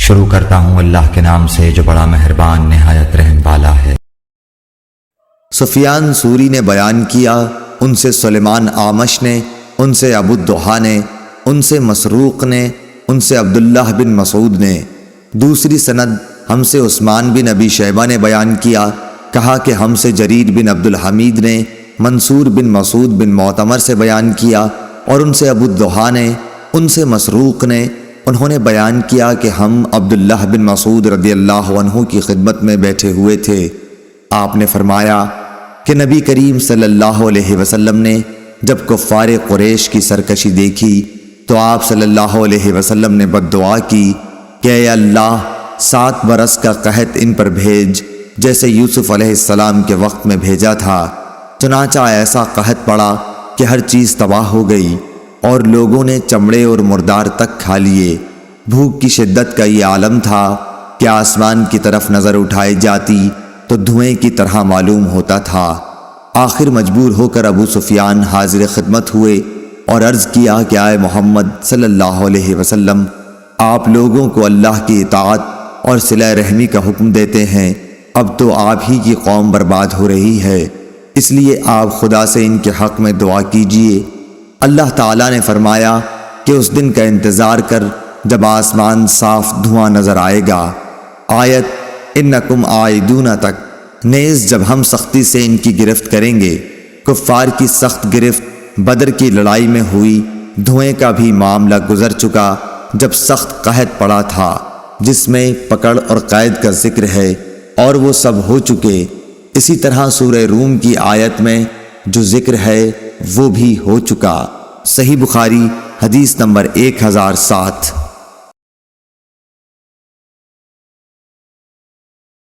شروع کرتا ہوں اللہ کے نام سے جو بڑا مہربان نہایت رحم والا ہے۔ سفیان سوری نے بیان کیا، ان سے سلیمان آمش نے، ان سے ابو الدحا نے، ان سے مسروق نے، ان سے عبداللہ بن مسعود نے۔ دوسری سند ہم سے عثمان بن ابی شیبہ نے بیان کیا، کہا کہ ہم سے جریر بن عبد الحمید نے منصور بن مسعود بن معتمر سے بیان کیا، اور ان سے ابو الدحا نے، ان سے مسروق نے، انہوں نے بیان کیا کہ ہم عبداللہ بن مسعود رضی اللہ عنہ کی خدمت میں بیٹھے ہوئے تھے۔ آپ نے فرمایا کہ نبی کریم صلی اللہ علیہ وسلم نے جب کفار قریش کی سرکشی دیکھی تو آپ صلی اللہ علیہ وسلم نے بد دعا کی کہ اے اللہ 7 برس کا قحط ان پر بھیج جیسے یوسف علیہ السلام کے وقت میں بھیجا تھا۔ چنانچہ ایسا قحط پڑا کہ ہر چیز تباہ ہو گئی اور لوگوں نے چمڑے اور مردار تک کھا لیے۔ بھوک کی شدت کا یہ عالم تھا کہ آسمان کی طرف نظر اٹھائی جاتی تو دھوئیں کی طرح معلوم ہوتا تھا۔ آخر مجبور ہو کر ابو سفیان حاضر خدمت ہوئے اور عرض کیا کہ اے محمد صلی اللہ علیہ وسلم، آپ لوگوں کو اللہ کی اطاعت اور صلہ رحمی کا حکم دیتے ہیں، اب تو آپ ہی کی قوم برباد ہو رہی ہے، اس لیے آپ خدا سے ان کے حق میں دعا کیجئے۔ اللہ تعالیٰ نے فرمایا کہ اس دن کا انتظار کر جب آسمان صاف دھواں نظر آئے گا۔ آیت انکم عائدون تک، نیز جب ہم سختی سے ان کی گرفت کریں گے۔ کفار کی سخت گرفت بدر کی لڑائی میں ہوئی۔ دھوئیں کا بھی معاملہ گزر چکا جب سخت قحط پڑا تھا، جس میں پکڑ اور قید کا ذکر ہے، اور وہ سب ہو چکے۔ اسی طرح سورہ روم کی آیت میں جو ذکر ہے وہ بھی ہو چکا۔ صحیح بخاری حدیث نمبر 1007۔